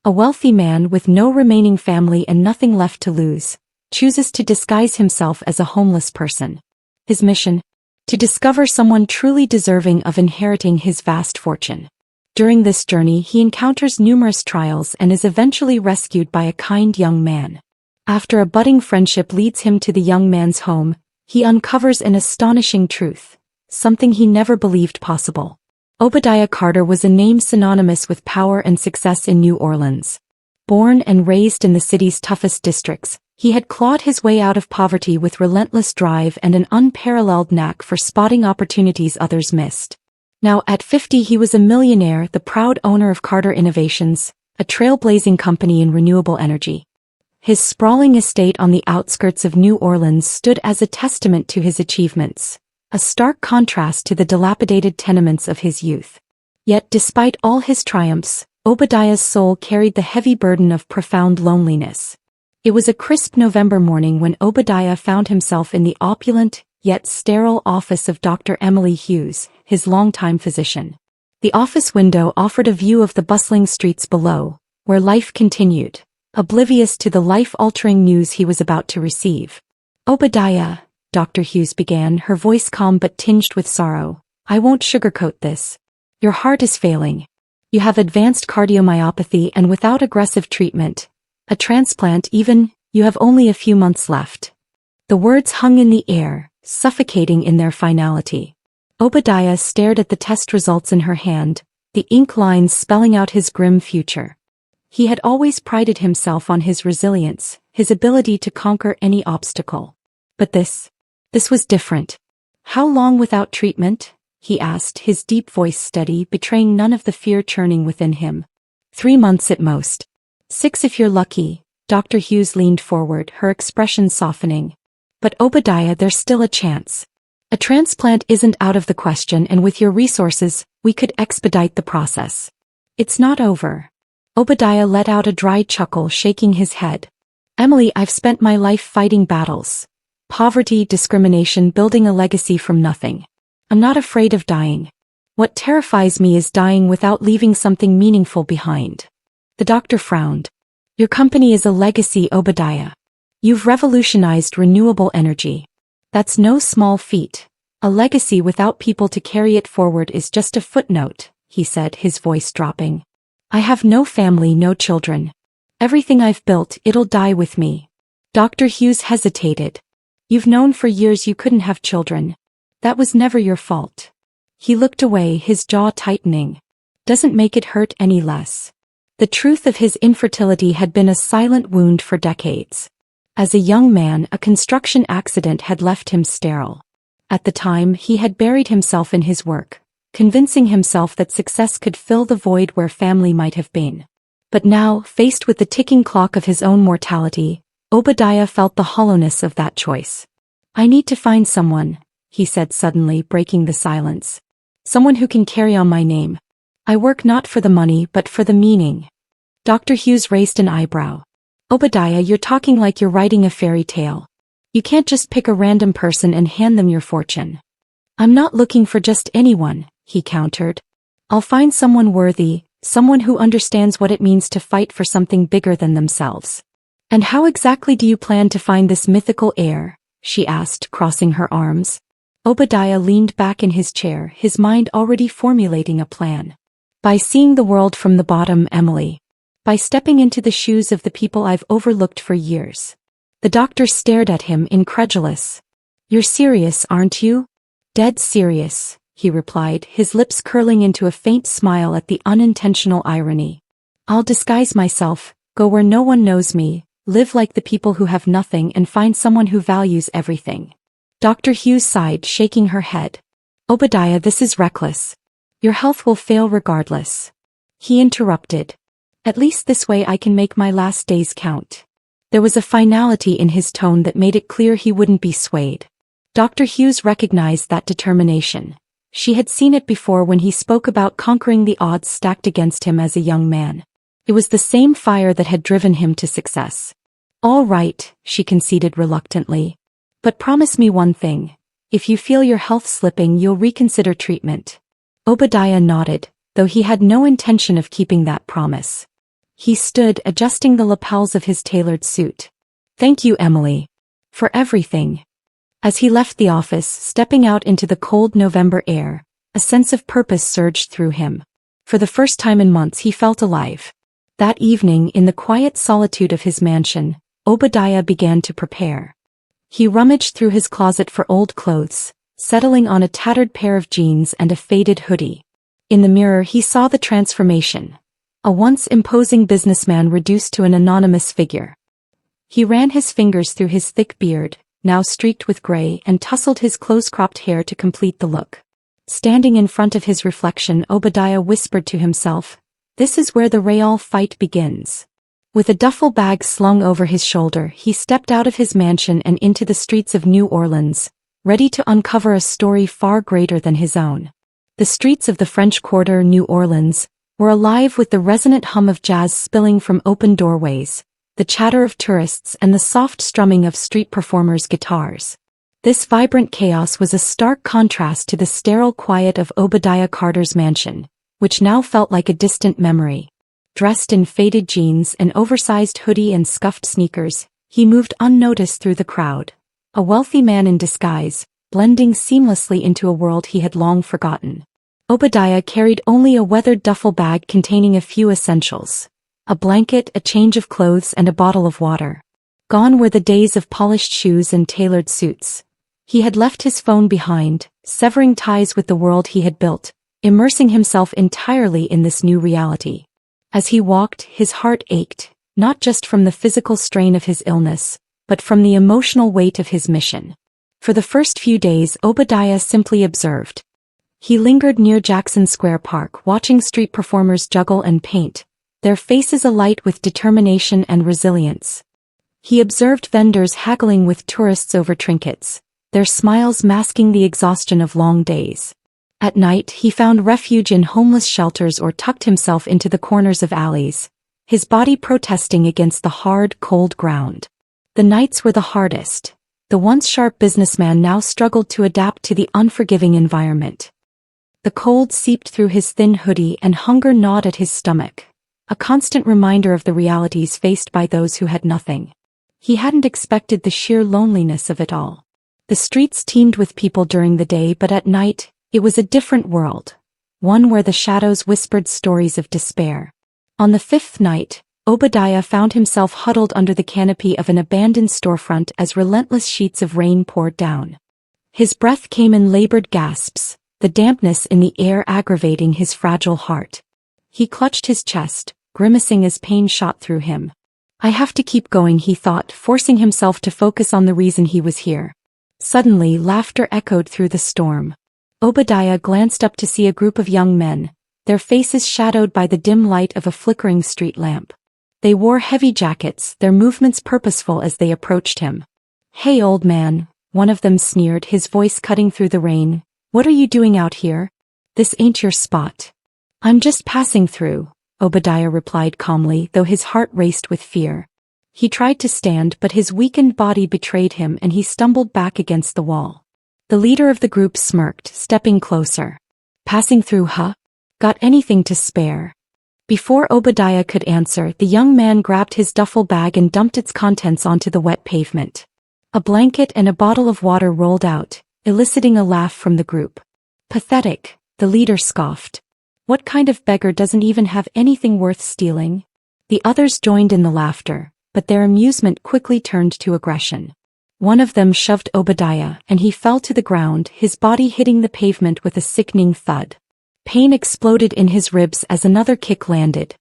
A wealthy man with no remaining family and nothing left to lose, chooses to disguise himself as a homeless person. His mission? To discover someone truly deserving of inheriting his vast fortune. During this journey he encounters numerous trials and is eventually rescued by a kind young man. After a budding friendship leads him to the young man's home, he uncovers an astonishing truth, something he never believed possible. Obadiah Carter was a name synonymous with power and success in New Orleans. Born and raised in the city's toughest districts, he had clawed his way out of poverty with relentless drive and an unparalleled knack for spotting opportunities others missed. Now at 50 he was a millionaire, the proud owner of Carter Innovations, a trailblazing company in renewable energy. His sprawling estate on the outskirts of New Orleans stood as a testament to his achievements, a stark contrast to the dilapidated tenements of his youth. Yet despite all his triumphs, Obadiah's soul carried the heavy burden of profound loneliness. It was a crisp November morning when Obadiah found himself in the opulent, yet sterile office of Dr. Emily Hughes, his longtime physician. The office window offered a view of the bustling streets below, where life continued, oblivious to the life-altering news he was about to receive. "Obadiah," Dr. Hughes began, her voice calm but tinged with sorrow, "I won't sugarcoat this. Your heart is failing. You have advanced cardiomyopathy and without aggressive treatment, a transplant even, you have only a few months left." The words hung in the air, suffocating in their finality. Obadiah stared at the test results in her hand, the ink lines spelling out his grim future. He had always prided himself on his resilience, his ability to conquer any obstacle. But this was different. "How long without treatment?" he asked, his deep voice steady, betraying none of the fear churning within him. 3 months at most. 6 if you're lucky." Dr. Hughes leaned forward, her expression softening. "But Obadiah, there's still a chance. A transplant isn't out of the question, and with your resources, we could expedite the process. It's not over." Obadiah let out a dry chuckle, shaking his head. "Emily, I've spent my life fighting battles. Poverty, discrimination, building a legacy from nothing. I'm not afraid of dying. What terrifies me is dying without leaving something meaningful behind." The doctor frowned. "Your company is a legacy, Obadiah. You've revolutionized renewable energy. That's no small feat. A legacy without people to carry it forward is just a footnote," he said, his voice dropping. "I have no family, no children. Everything I've built, it'll die with me." Dr. Hughes hesitated. "You've known for years you couldn't have children. That was never your fault." He looked away, his jaw tightening. "Doesn't make it hurt any less." The truth of his infertility had been a silent wound for decades. As a young man, a construction accident had left him sterile. At the time, he had buried himself in his work, convincing himself that success could fill the void where family might have been. But now, faced with the ticking clock of his own mortality, Obadiah felt the hollowness of that choice. "I need to find someone," he said suddenly, breaking the silence. "Someone who can carry on my name. I work not for the money but for the meaning." Dr. Hughes raised an eyebrow. "Obadiah, you're talking like you're writing a fairy tale. You can't just pick a random person and hand them your fortune." "I'm not looking for just anyone," he countered. "I'll find someone worthy, someone who understands what it means to fight for something bigger than themselves." "And how exactly do you plan to find this mythical heir?" she asked, crossing her arms. Obadiah leaned back in his chair, his mind already formulating a plan. "By seeing the world from the bottom, Emily. By stepping into the shoes of the people I've overlooked for years." The doctor stared at him, incredulous. "You're serious, aren't you?" "Dead serious," he replied, his lips curling into a faint smile at the unintentional irony. "I'll disguise myself, go where no one knows me, live like the people who have nothing, and find someone who values everything." Dr. Hughes sighed, shaking her head. "Obadiah, this is reckless. Your health will fail regardless." He interrupted. "At least this way I can make my last days count." There was a finality in his tone that made it clear he wouldn't be swayed. Dr. Hughes recognized that determination. She had seen it before when he spoke about conquering the odds stacked against him as a young man. It was the same fire that had driven him to success. "All right," she conceded reluctantly. "But promise me one thing. If you feel your health slipping, you'll reconsider treatment." Obadiah nodded, though he had no intention of keeping that promise. He stood, adjusting the lapels of his tailored suit. "Thank you, Emily. For everything." As he left the office, stepping out into the cold November air, a sense of purpose surged through him. For the first time in months he felt alive. That evening, in the quiet solitude of his mansion, Obadiah began to prepare. He rummaged through his closet for old clothes, settling on a tattered pair of jeans and a faded hoodie. In the mirror he saw the transformation. A once imposing businessman reduced to an anonymous figure. He ran his fingers through his thick beard, now streaked with gray, and tousled his close-cropped hair to complete the look. Standing in front of his reflection, Obadiah whispered to himself, "This is where the real fight begins." With a duffel bag slung over his shoulder, he stepped out of his mansion and into the streets of New Orleans, ready to uncover a story far greater than his own. The streets of the French Quarter, New Orleans, were alive with the resonant hum of jazz spilling from open doorways, the chatter of tourists and the soft strumming of street performers' guitars. This vibrant chaos was a stark contrast to the sterile quiet of Obadiah Carter's mansion, which now felt like a distant memory. Dressed in faded jeans, an oversized hoodie and scuffed sneakers, he moved unnoticed through the crowd, a wealthy man in disguise, blending seamlessly into a world he had long forgotten. Obadiah carried only a weathered duffel bag containing a few essentials. A blanket, a change of clothes, and a bottle of water. Gone were the days of polished shoes and tailored suits. He had left his phone behind, severing ties with the world he had built, immersing himself entirely in this new reality. As he walked, his heart ached, not just from the physical strain of his illness, but from the emotional weight of his mission. For the first few days, Obadiah simply observed. He lingered near Jackson Square Park, watching street performers juggle and paint, their faces alight with determination and resilience. He observed vendors haggling with tourists over trinkets, their smiles masking the exhaustion of long days. At night, he found refuge in homeless shelters or tucked himself into the corners of alleys, his body protesting against the hard, cold ground. The nights were the hardest. The once sharp businessman now struggled to adapt to the unforgiving environment. The cold seeped through his thin hoodie and hunger gnawed at his stomach, a constant reminder of the realities faced by those who had nothing. He hadn't expected the sheer loneliness of it all. The streets teemed with people during the day, but at night, it was a different world, one where the shadows whispered stories of despair. On the fifth night, Obadiah found himself huddled under the canopy of an abandoned storefront as relentless sheets of rain poured down. His breath came in labored gasps, the dampness in the air aggravating his fragile heart. He clutched his chest, grimacing as pain shot through him. "I have to keep going," he thought, forcing himself to focus on the reason he was here. Suddenly, laughter echoed through the storm. Obadiah glanced up to see a group of young men, their faces shadowed by the dim light of a flickering street lamp. They wore heavy jackets, their movements purposeful as they approached him. "Hey, old man," one of them sneered, his voice cutting through the rain. "What are you doing out here? This ain't your spot." "I'm just passing through," Obadiah replied calmly, though his heart raced with fear. He tried to stand, but his weakened body betrayed him and he stumbled back against the wall. The leader of the group smirked, stepping closer. "Passing through, huh? Got anything to spare?" Before Obadiah could answer, the young man grabbed his duffel bag and dumped its contents onto the wet pavement. A blanket and a bottle of water rolled out, eliciting a laugh from the group. "Pathetic," the leader scoffed. "What kind of beggar doesn't even have anything worth stealing?" The others joined in the laughter, but their amusement quickly turned to aggression. One of them shoved Obadiah, and he fell to the ground, his body hitting the pavement with a sickening thud. Pain exploded in his ribs as another kick landed.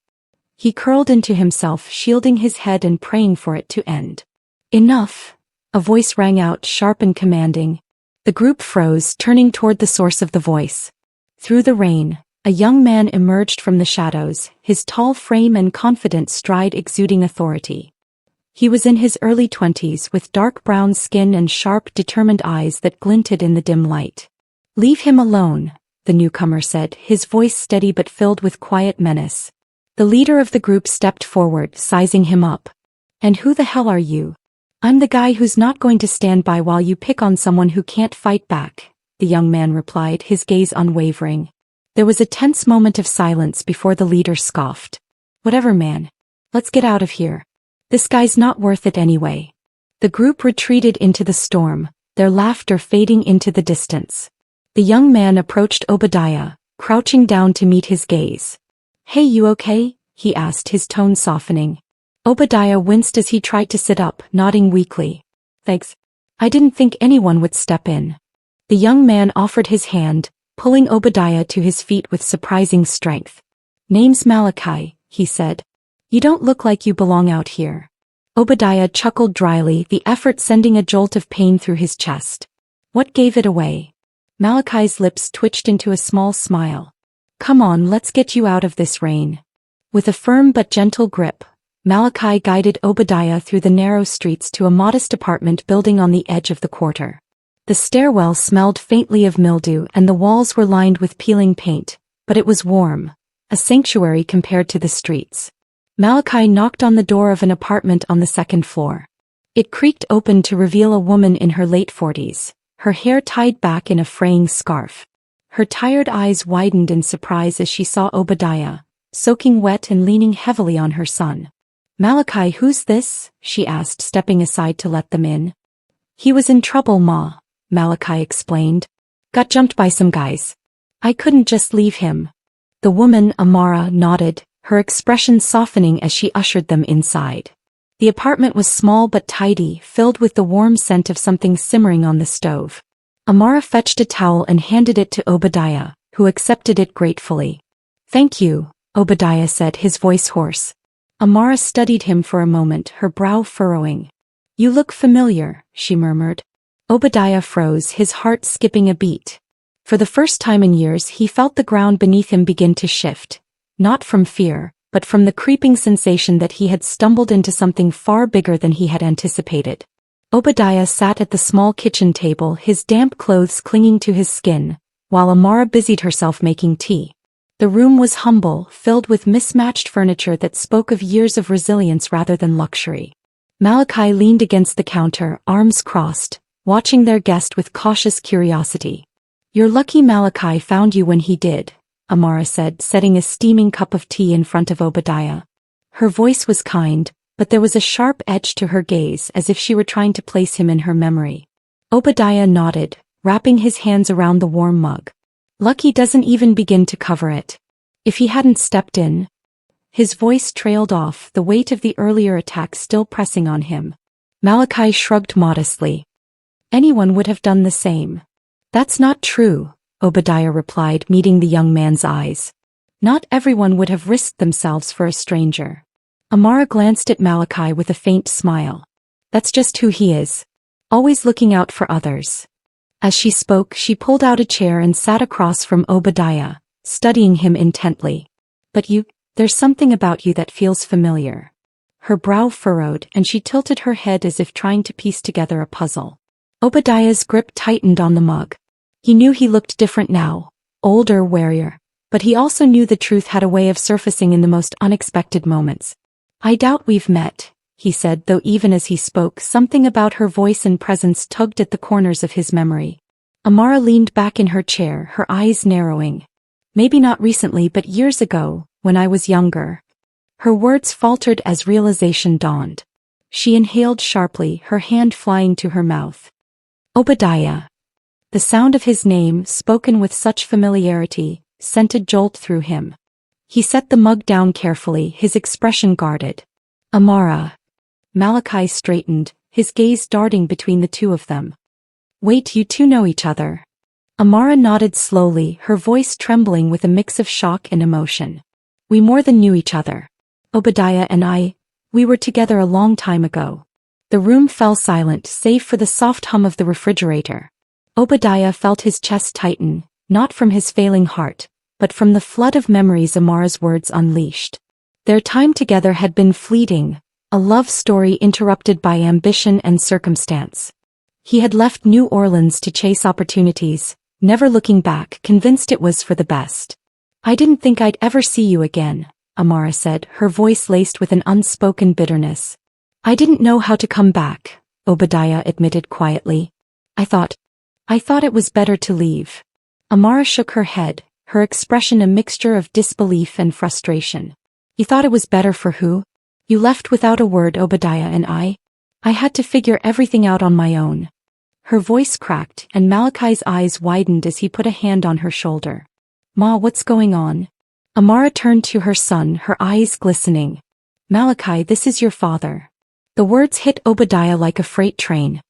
He curled into himself, shielding his head and praying for it to end. "Enough!" A voice rang out, sharp and commanding. The group froze, turning toward the source of the voice. Through the rain, a young man emerged from the shadows, his tall frame and confident stride exuding authority. He was in his early 20s, with dark brown skin and sharp, determined eyes that glinted in the dim light. "Leave him alone," the newcomer said, his voice steady but filled with quiet menace. The leader of the group stepped forward, sizing him up. "And who the hell are you?" "I'm the guy who's not going to stand by while you pick on someone who can't fight back," the young man replied, his gaze unwavering. There was a tense moment of silence before the leader scoffed. "Whatever, man. Let's get out of here. This guy's not worth it anyway. The group retreated into the storm, their laughter fading into the distance. The young man approached Obadiah, crouching down to meet his gaze. "Hey, you okay?" he asked, his tone softening. Obadiah winced as he tried to sit up, nodding weakly. "Thanks. I didn't think anyone would step in." The young man offered his hand, pulling Obadiah to his feet with surprising strength. "Name's Malachi," he said. "You don't look like you belong out here." Obadiah chuckled dryly, the effort sending a jolt of pain through his chest. "What gave it away?" Malachi's lips twitched into a small smile. "Come on, let's get you out of this rain." With a firm but gentle grip, Malachi guided Obadiah through the narrow streets to a modest apartment building on the edge of the quarter. The stairwell smelled faintly of mildew and the walls were lined with peeling paint, but it was warm, a sanctuary compared to the streets. Malachi knocked on the door of an apartment on the second floor. It creaked open to reveal a woman in her late 40s, her hair tied back in a fraying scarf. Her tired eyes widened in surprise as she saw Obadiah, soaking wet and leaning heavily on her son. "Malachi, who's this?" she asked, stepping aside to let them in. "He was in trouble, Ma," Malachi explained. "Got jumped by some guys. I couldn't just leave him." The woman, Amara, nodded, her expression softening as she ushered them inside. The apartment was small but tidy, filled with the warm scent of something simmering on the stove. Amara fetched a towel and handed it to Obadiah, who accepted it gratefully. "Thank you," Obadiah said, his voice hoarse. Amara studied him for a moment, her brow furrowing. "You look familiar," she murmured. Obadiah froze, his heart skipping a beat. For the first time in years he felt the ground beneath him begin to shift. Not from fear, but from the creeping sensation that he had stumbled into something far bigger than he had anticipated. Obadiah sat at the small kitchen table, his damp clothes clinging to his skin, while Amara busied herself making tea. The room was humble, filled with mismatched furniture that spoke of years of resilience rather than luxury. Malachi leaned against the counter, arms crossed, watching their guest with cautious curiosity. "You're lucky Malachi found you when he did," Amara said, setting a steaming cup of tea in front of Obadiah. Her voice was kind, but there was a sharp edge to her gaze as if she were trying to place him in her memory. Obadiah nodded, wrapping his hands around the warm mug. "Lucky doesn't even begin to cover it. If he hadn't stepped in..." His voice trailed off, the weight of the earlier attack still pressing on him. Malachi shrugged modestly. "Anyone would have done the same." "That's not true," Obadiah replied, meeting the young man's eyes. "Not everyone would have risked themselves for a stranger." Amara glanced at Malachi with a faint smile. "That's just who he is. Always looking out for others." As she spoke, she pulled out a chair and sat across from Obadiah, studying him intently. "But there's something about you that feels familiar." Her brow furrowed, and she tilted her head as if trying to piece together a puzzle. Obadiah's grip tightened on the mug. He knew he looked different now, older, warier, but he also knew the truth had a way of surfacing in the most unexpected moments. "I doubt we've met," he said, though even as he spoke, something about her voice and presence tugged at the corners of his memory. Amara leaned back in her chair, her eyes narrowing. "Maybe not recently, but years ago, when I was younger." Her words faltered as realization dawned. She inhaled sharply, her hand flying to her mouth. "Obadiah." The sound of his name, spoken with such familiarity, sent a jolt through him. He set the mug down carefully, his expression guarded. "Amara." Malachi straightened, his gaze darting between the two of them. "Wait, you two know each other?" Amara nodded slowly, her voice trembling with a mix of shock and emotion. "We more than knew each other. Obadiah and we were together a long time ago." The room fell silent, save for the soft hum of the refrigerator. Obadiah felt his chest tighten, not from his failing heart, but from the flood of memories Amara's words unleashed. Their time together had been fleeting, a love story interrupted by ambition and circumstance. He had left New Orleans to chase opportunities, never looking back, convinced it was for the best. "I didn't think I'd ever see you again," Amara said, her voice laced with an unspoken bitterness. "I didn't know how to come back," Obadiah admitted quietly. I thought it was better to leave." Amara shook her head, her expression a mixture of disbelief and frustration. "You thought it was better for who?" You left without a word, Obadiah, and I had to figure everything out on my own. Her voice cracked, and Malachi's eyes widened as he put a hand on her shoulder. Ma, what's going on? Amara turned to her son, her eyes glistening. Malachi, this is your father. The words hit Obadiah like a freight train.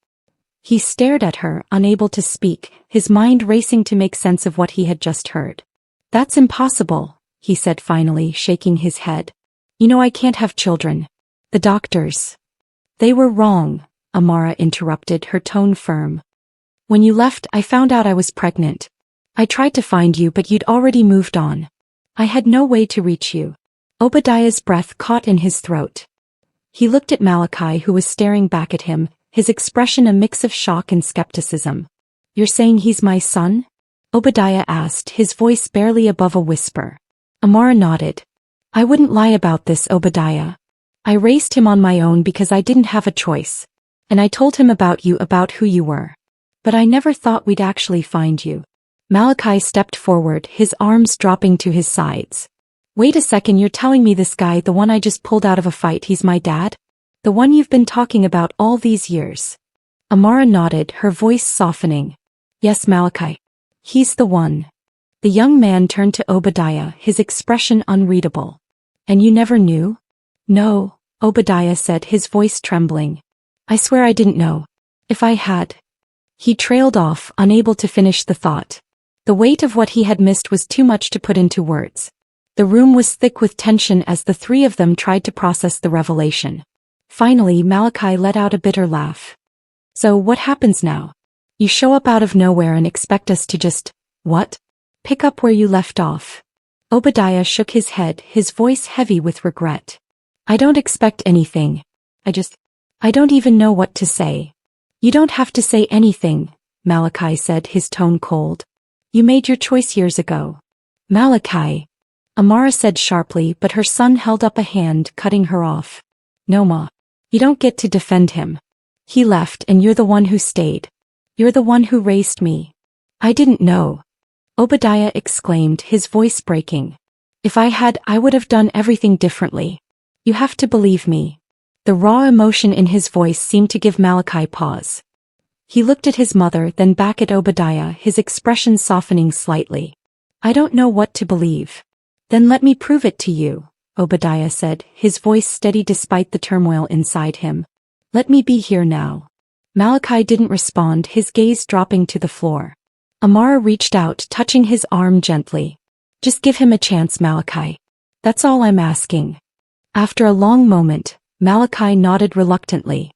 He stared at her, unable to speak, his mind racing to make sense of what he had just heard. That's impossible, he said finally, shaking his head. You know I can't have children. The doctors. They were wrong, Amara interrupted, her tone firm. When you left, I found out I was pregnant. I tried to find you, but you'd already moved on. I had no way to reach you. Obadiah's breath caught in his throat. He looked at Malachi, who was staring back at him, his expression a mix of shock and skepticism. You're saying he's my son? Obadiah asked, his voice barely above a whisper. Amara nodded. I wouldn't lie about this, Obadiah. I raised him on my own because I didn't have a choice. And I told him about you, about who you were. But I never thought we'd actually find you. Malachi stepped forward, his arms dropping to his sides. Wait a second, you're telling me this guy, the one I just pulled out of a fight, he's my dad? The one you've been talking about all these years? Amara nodded, her voice softening. Yes, Malachi. He's the one. The young man turned to Obadiah, his expression unreadable. And you never knew? No, Obadiah said, his voice trembling. I swear I didn't know. If I had. He trailed off, unable to finish the thought. The weight of what he had missed was too much to put into words. The room was thick with tension as the three of them tried to process the revelation. Finally, Malachi let out a bitter laugh. So what happens now? You show up out of nowhere and expect us to just, what? Pick up where you left off. Obadiah shook his head, his voice heavy with regret. I don't expect anything. I don't even know what to say. You don't have to say anything, Malachi said, his tone cold. You made your choice years ago. Malachi, Amara said sharply, but her son held up a hand, cutting her off. No, Ma. You don't get to defend him. He left and you're the one who stayed. You're the one who raised me. I didn't know. Obadiah exclaimed, his voice breaking. If I had, I would have done everything differently. You have to believe me. The raw emotion in his voice seemed to give Malachi pause. He looked at his mother, then back at Obadiah, his expression softening slightly. I don't know what to believe. Then let me prove it to you, Obadiah said, his voice steady despite the turmoil inside him. Let me be here now. Malachi didn't respond, his gaze dropping to the floor. Amara reached out, touching his arm gently. Just give him a chance, Malachi. That's all I'm asking. After a long moment, Malachi nodded reluctantly.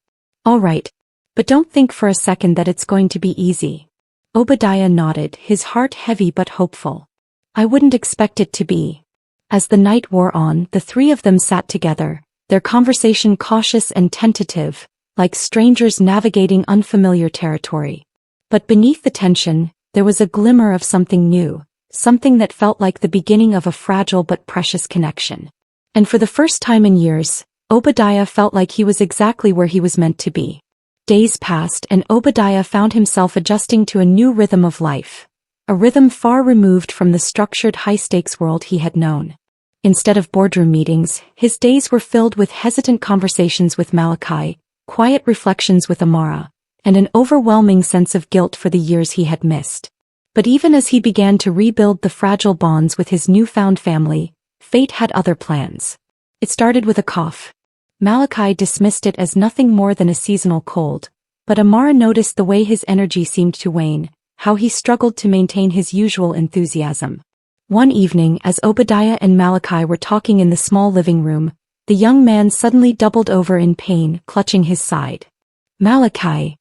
All right. But don't think for a second that it's going to be easy. Obadiah nodded, his heart heavy but hopeful. I wouldn't expect it to be. As the night wore on, the three of them sat together, their conversation cautious and tentative, like strangers navigating unfamiliar territory. But beneath the tension, there was a glimmer of something new, something that felt like the beginning of a fragile but precious connection. And for the first time in years, Obadiah felt like he was exactly where he was meant to be. Days passed and Obadiah found himself adjusting to a new rhythm of life. A rhythm far removed from the structured high-stakes world he had known. Instead of boardroom meetings, his days were filled with hesitant conversations with Malachi, quiet reflections with Amara, and an overwhelming sense of guilt for the years he had missed. But even as he began to rebuild the fragile bonds with his newfound family, fate had other plans. It started with a cough. Malachi dismissed it as nothing more than a seasonal cold, but Amara noticed the way his energy seemed to wane, how he struggled to maintain his usual enthusiasm. One evening, as Obadiah and Malachi were talking in the small living room, the young man suddenly doubled over in pain, clutching his side. Malachi!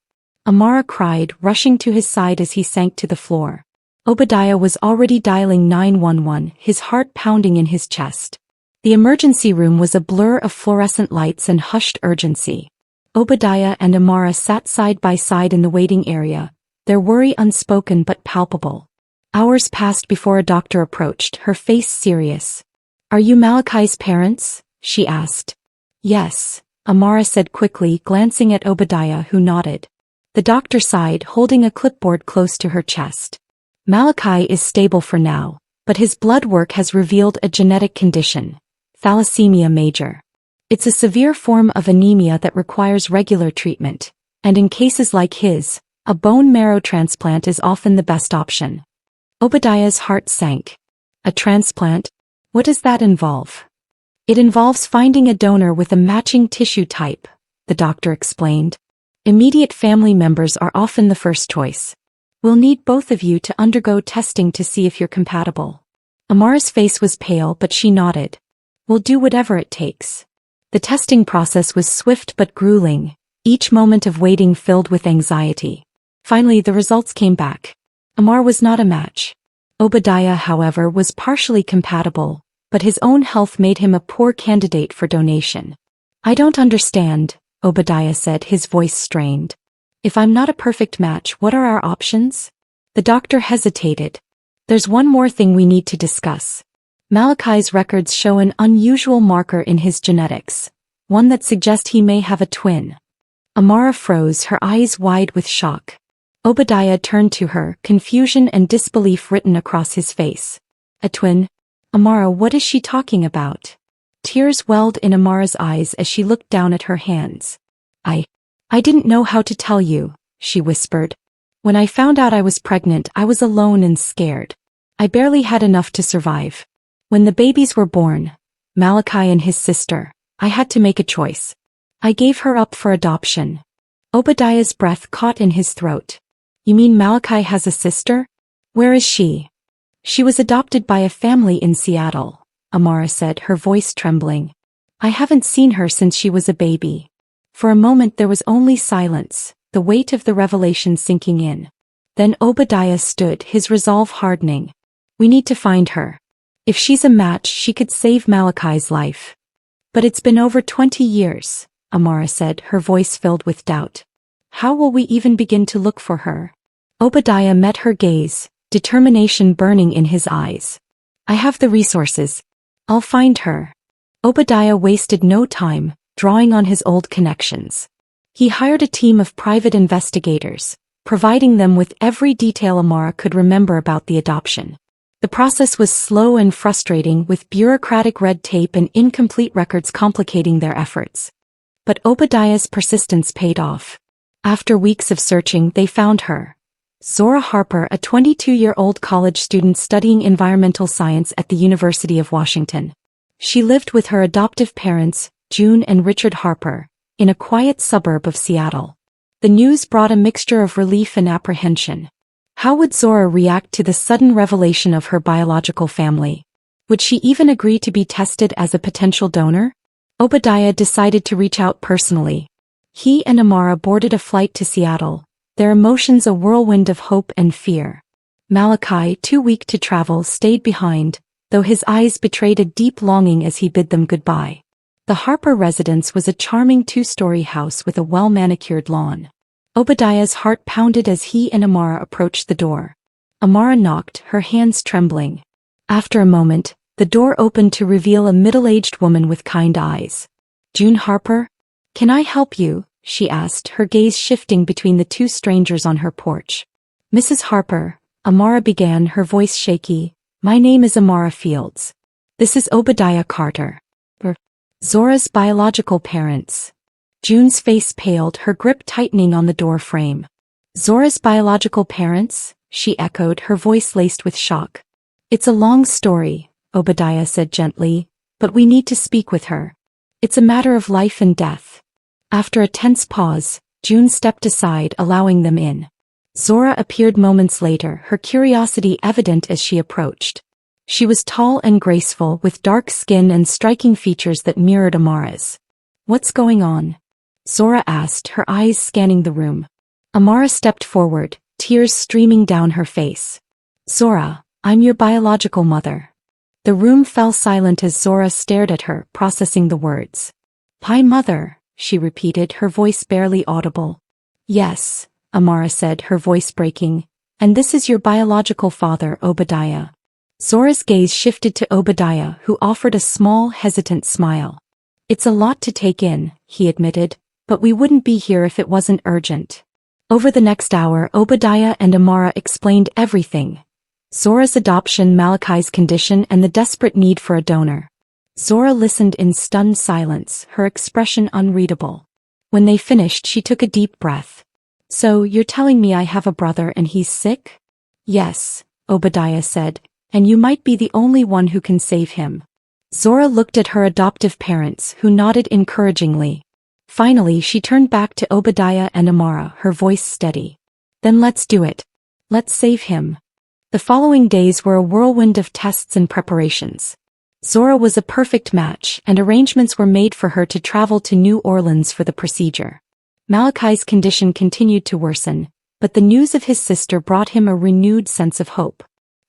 Amara cried, rushing to his side as he sank to the floor. Obadiah was already dialing 911, his heart pounding in his chest. The emergency room was a blur of fluorescent lights and hushed urgency. Obadiah and Amara sat side by side in the waiting area, their worry unspoken but palpable. Hours passed before a doctor approached, her face serious. Are you Malachi's parents? She asked. Yes, Amara said quickly, glancing at Obadiah, who nodded. The doctor sighed, holding a clipboard close to her chest. Malachi is stable for now, but his blood work has revealed a genetic condition. Thalassemia major. It's a severe form of anemia that requires regular treatment, and in cases like his, a bone marrow transplant is often the best option. Obadiah's heart sank. A transplant? What does that involve? It involves finding a donor with a matching tissue type, the doctor explained. Immediate family members are often the first choice. We'll need both of you to undergo testing to see if you're compatible. Amara's face was pale, but she nodded. We'll do whatever it takes. The testing process was swift but grueling, each moment of waiting filled with anxiety. Finally, the results came back. Amar was not a match. Obadiah, however, was partially compatible, but his own health made him a poor candidate for donation. I don't understand, Obadiah said, his voice strained. If I'm not a perfect match, what are our options? The doctor hesitated. There's one more thing we need to discuss. Malachi's records show an unusual marker in his genetics, one that suggests he may have a twin. Amara froze, her eyes wide with shock. Obadiah turned to her, confusion and disbelief written across his face. A twin? Amara, what is she talking about? Tears welled in Amara's eyes as she looked down at her hands. I didn't know how to tell you, she whispered. When I found out I was pregnant, I was alone and scared. I barely had enough to survive. When the babies were born, Malachi and his sister, I had to make a choice. I gave her up for adoption. Obadiah's breath caught in his throat. You mean Malachi has a sister? Where is she? She was adopted by a family in Seattle, Amara said, her voice trembling. I haven't seen her since she was a baby. For a moment there was only silence, the weight of the revelation sinking in. Then Obadiah stood, his resolve hardening. We need to find her. If she's a match, she could save Malachi's life. But it's been over 20 years, Amara said, her voice filled with doubt. How will we even begin to look for her? Obadiah met her gaze, determination burning in his eyes. I have the resources. I'll find her. Obadiah wasted no time, drawing on his old connections. He hired a team of private investigators, providing them with every detail Amara could remember about the adoption. The process was slow and frustrating, with bureaucratic red tape and incomplete records complicating their efforts. But Obadiah's persistence paid off. After weeks of searching, they found her. Zora Harper, a 22-year-old college student studying environmental science at the University of Washington. She lived with her adoptive parents, June and Richard Harper, in a quiet suburb of Seattle. The news brought a mixture of relief and apprehension. How would Zora react to the sudden revelation of her biological family? Would she even agree to be tested as a potential donor? Obadiah decided to reach out personally. He and Amara boarded a flight to Seattle, their emotions a whirlwind of hope and fear. Malachi, too weak to travel, stayed behind, though his eyes betrayed a deep longing as he bid them goodbye. The Harper residence was a charming two-story house with a well-manicured lawn. Obadiah's heart pounded as he and Amara approached the door. Amara knocked, her hands trembling. After a moment, the door opened to reveal a middle-aged woman with kind eyes. June Harper? Can I help you? She asked, her gaze shifting between the two strangers on her porch. Mrs. Harper, Amara began, her voice shaky. My name is Amara Fields. This is Obadiah Carter. Zora's biological parents. June's face paled, her grip tightening on the door frame. Zora's biological parents? She echoed, her voice laced with shock. It's a long story, Obadiah said gently, but we need to speak with her. It's a matter of life and death. After a tense pause, June stepped aside, allowing them in. Zora appeared moments later, her curiosity evident as she approached. She was tall and graceful, with dark skin and striking features that mirrored Amara's. What's going on? Zora asked, her eyes scanning the room. Amara stepped forward, tears streaming down her face. Zora, I'm your biological mother. The room fell silent as Zora stared at her, processing the words. My mother, she repeated, her voice barely audible. Yes, Amara said, her voice breaking. And this is your biological father, Obadiah. Zora's gaze shifted to Obadiah, who offered a small, hesitant smile. It's a lot to take in, he admitted, but we wouldn't be here if it wasn't urgent. Over the next hour, Obadiah and Amara explained everything. Zora's adoption, Malachi's condition, and the desperate need for a donor. Zora listened in stunned silence, her expression unreadable. When they finished, she took a deep breath. "So, you're telling me I have a brother and he's sick?" "Yes," Obadiah said, "and you might be the only one who can save him." Zora looked at her adoptive parents, who nodded encouragingly. Finally, she turned back to Obadiah and Amara, her voice steady. "Then let's do it. Let's save him." The following days were a whirlwind of tests and preparations. Zora was a perfect match, and arrangements were made for her to travel to New Orleans for the procedure. Malachi's condition continued to worsen, but the news of his sister brought him a renewed sense of hope.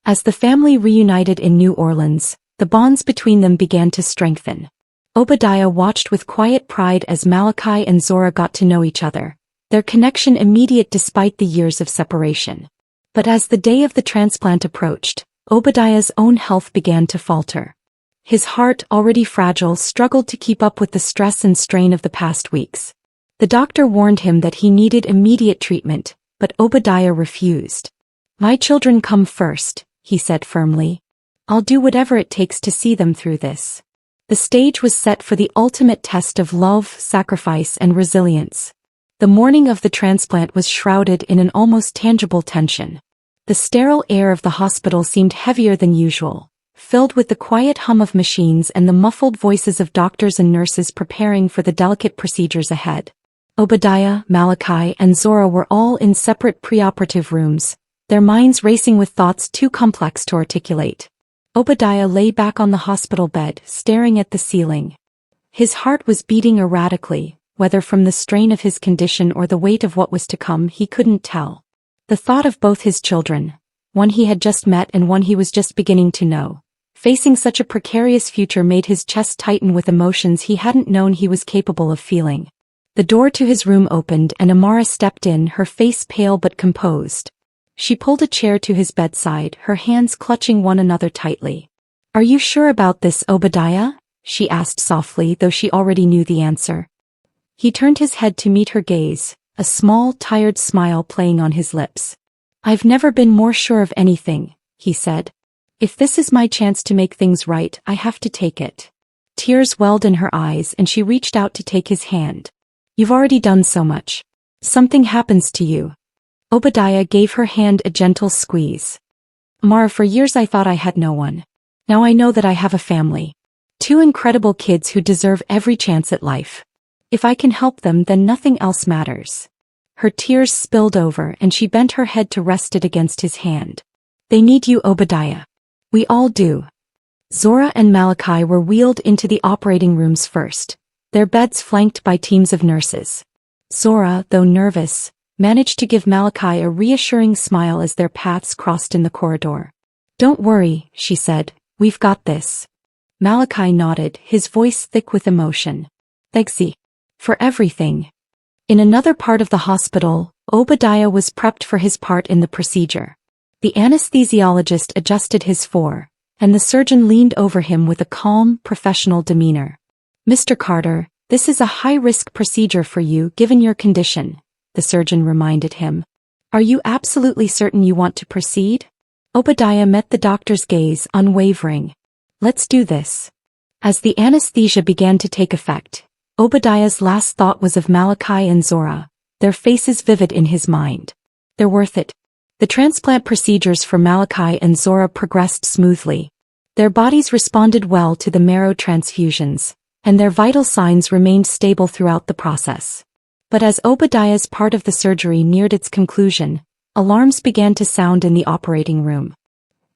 As the family reunited in New Orleans, the bonds between them began to strengthen. Obadiah watched with quiet pride as Malachi and Zora got to know each other, their connection immediate despite the years of separation. But as the day of the transplant approached, Obadiah's own health began to falter. His heart, already fragile, struggled to keep up with the stress and strain of the past weeks. The doctor warned him that he needed immediate treatment, but Obadiah refused. "My children come first," he said firmly. "I'll do whatever it takes to see them through this." The stage was set for the ultimate test of love, sacrifice, and resilience. The morning of the transplant was shrouded in an almost tangible tension. The sterile air of the hospital seemed heavier than usual, filled with the quiet hum of machines and the muffled voices of doctors and nurses preparing for the delicate procedures ahead. Obadiah, Malachi, and Zora were all in separate preoperative rooms, their minds racing with thoughts too complex to articulate. Obadiah lay back on the hospital bed, staring at the ceiling. His heart was beating erratically, whether from the strain of his condition or the weight of what was to come, he couldn't tell. The thought of both his children, one he had just met and one he was just beginning to know, facing such a precarious future made his chest tighten with emotions he hadn't known he was capable of feeling. The door to his room opened and Amara stepped in, her face pale but composed. She pulled a chair to his bedside, her hands clutching one another tightly. "Are you sure about this, Obadiah?" she asked softly, though she already knew the answer. He turned his head to meet her gaze, a small, tired smile playing on his lips. "I've never been more sure of anything," he said. "If this is my chance to make things right, I have to take it." Tears welled in her eyes and she reached out to take his hand. "You've already done so much. Something happens to you." Obadiah gave her hand a gentle squeeze. "Amara, for years I thought I had no one. Now I know that I have a family. 2 incredible kids who deserve every chance at life. If I can help them, then nothing else matters." Her tears spilled over and she bent her head to rest it against his hand. "They need you, Obadiah. We all do." Zora and Malachi were wheeled into the operating rooms first, their beds flanked by teams of nurses. Zora, though nervous, managed to give Malachi a reassuring smile as their paths crossed in the corridor. "Don't worry," she said, "we've got this." Malachi nodded, his voice thick with emotion. "Thanksy. For everything." In another part of the hospital, Obadiah was prepped for his part in the procedure. The anesthesiologist adjusted his fore, and the surgeon leaned over him with a calm, professional demeanor. "Mr. Carter, this is a high-risk procedure for you given your condition," the surgeon reminded him. "Are you absolutely certain you want to proceed?" Obadiah met the doctor's gaze, unwavering. "Let's do this." As the anesthesia began to take effect, Obadiah's last thought was of Malachi and Zora, their faces vivid in his mind. "They're worth it." The transplant procedures for Malachi and Zora progressed smoothly. Their bodies responded well to the marrow transfusions, and their vital signs remained stable throughout the process. But as Obadiah's part of the surgery neared its conclusion, alarms began to sound in the operating room.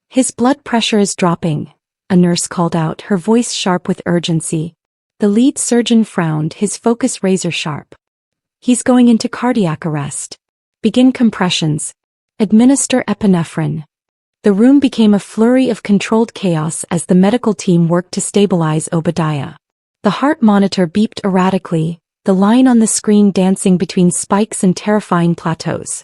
"His blood pressure is dropping," a nurse called out, her voice sharp with urgency. The lead surgeon frowned, his focus razor-sharp. "He's going into cardiac arrest. Begin compressions. Administer epinephrine." The room became a flurry of controlled chaos as the medical team worked to stabilize Obadiah. The heart monitor beeped erratically, the line on the screen dancing between spikes and terrifying plateaus.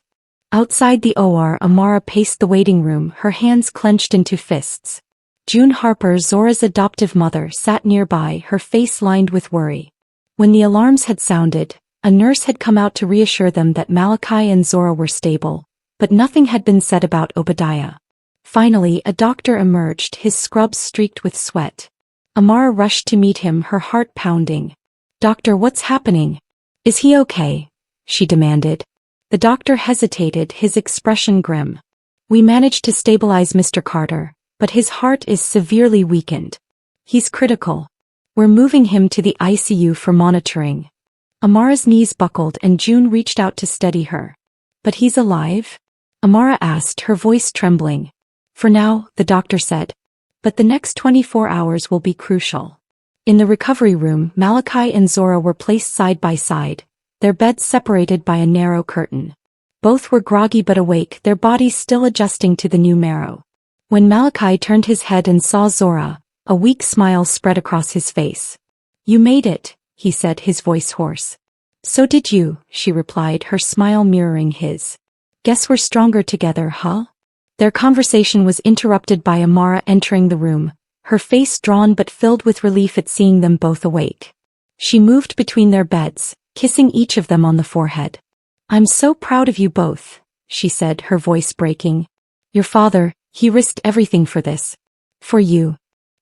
Outside the OR, Amara paced the waiting room, her hands clenched into fists. June Harper, Zora's adoptive mother, sat nearby, her face lined with worry. When the alarms had sounded, a nurse had come out to reassure them that Malachi and Zora were stable, but nothing had been said about Obadiah. Finally, a doctor emerged, his scrubs streaked with sweat. Amara rushed to meet him, her heart pounding. "Doctor, what's happening? Is he okay?" she demanded. The doctor hesitated, his expression grim. "We managed to stabilize Mr. Carter, but his heart is severely weakened. He's critical. We're moving him to the ICU for monitoring." Amara's knees buckled and June reached out to steady her. "But he's alive?" Amara asked, her voice trembling. "For now," the doctor said. "But the next 24 hours will be crucial." In the recovery room, Malachi and Zora were placed side by side, their beds separated by a narrow curtain. Both were groggy but awake, their bodies still adjusting to the new marrow. When Malachi turned his head and saw Zora, a weak smile spread across his face. "You made it," he said, his voice hoarse. "So did you," she replied, her smile mirroring his. "Guess we're stronger together, huh?" Their conversation was interrupted by Amara entering the room, her face drawn but filled with relief at seeing them both awake. She moved between their beds, kissing each of them on the forehead. "I'm so proud of you both," she said, her voice breaking. "Your father, he risked everything for this. For you."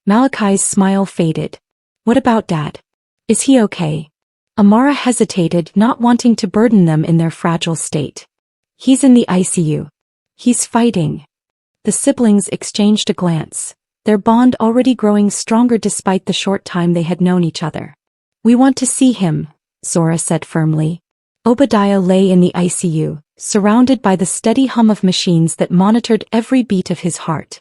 Malachi's smile faded. "What about Dad? Is he okay?" Amara hesitated, not wanting to burden them in their fragile state. "He's in the ICU. He's fighting." The siblings exchanged a glance, their bond already growing stronger despite the short time they had known each other. "We want to see him," Zora said firmly. Obadiah lay in the ICU, surrounded by the steady hum of machines that monitored every beat of his heart.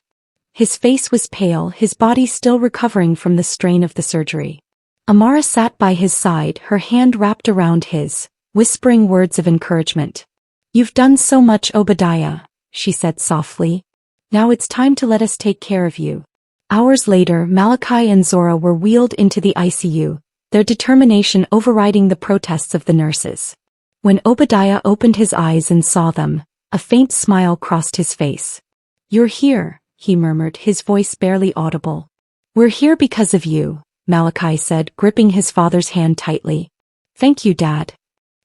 His face was pale, his body still recovering from the strain of the surgery. Amara sat by his side, her hand wrapped around his, whispering words of encouragement. "You've done so much, Obadiah," she said softly. "Now it's time to let us take care of you." Hours later, Malachi and Zora were wheeled into the ICU, their determination overriding the protests of the nurses. When Obadiah opened his eyes and saw them, a faint smile crossed his face. "You're here," he murmured, his voice barely audible. "We're here because of you," Malachi said, gripping his father's hand tightly. "Thank you, Dad."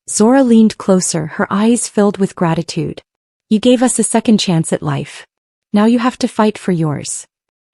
Zora leaned closer, her eyes filled with gratitude. "You gave us a second chance at life. Now you have to fight for yours."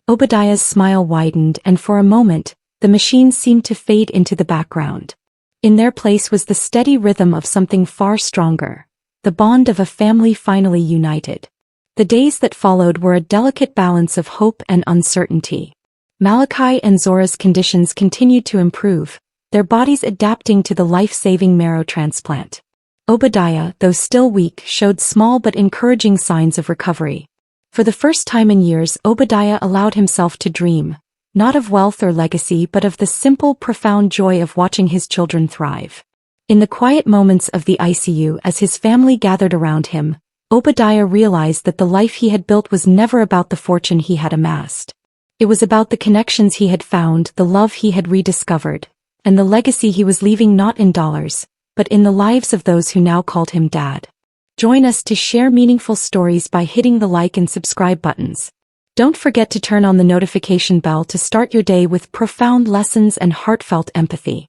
Obadiah's smile widened, and for a moment, the machines seemed to fade into the background. In their place was the steady rhythm of something far stronger, the bond of a family finally united. The days that followed were a delicate balance of hope and uncertainty. Malachi and Zora's conditions continued to improve, their bodies adapting to the life-saving marrow transplant. Obadiah, though still weak, showed small but encouraging signs of recovery. For the first time in years, Obadiah allowed himself to dream, not of wealth or legacy but of the simple, profound joy of watching his children thrive. In the quiet moments of the ICU as his family gathered around him, Obadiah realized that the life he had built was never about the fortune he had amassed. It was about the connections he had found, the love he had rediscovered, and the legacy he was leaving not in dollars, but in the lives of those who now called him Dad. Join us to share meaningful stories by hitting the like and subscribe buttons. Don't forget to turn on the notification bell to start your day with profound lessons and heartfelt empathy.